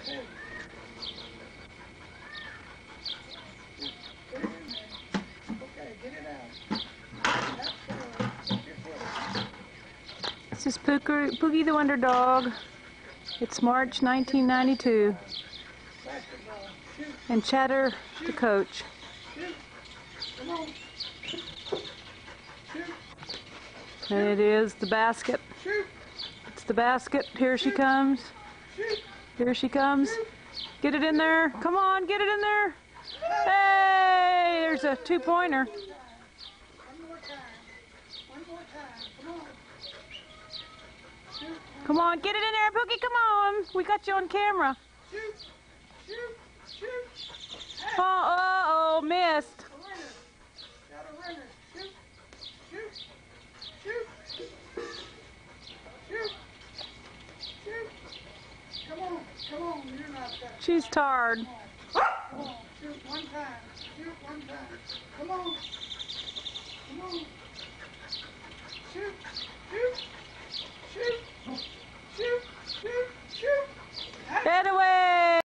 This is Poogie the Wonder Dog. It's March 1992. And Chatter the coach. And it is the basket. It's the basket. Here she comes. Here she comes. Get it in there. Come on, get it in there. Hey, there's a two-pointer. Come on, get it in there, Pookie, come on. We got you on camera. Oh, missed. Come on, you're not that. She's tired. Come on, shoot one time. Shoot one time. Come on. Come on.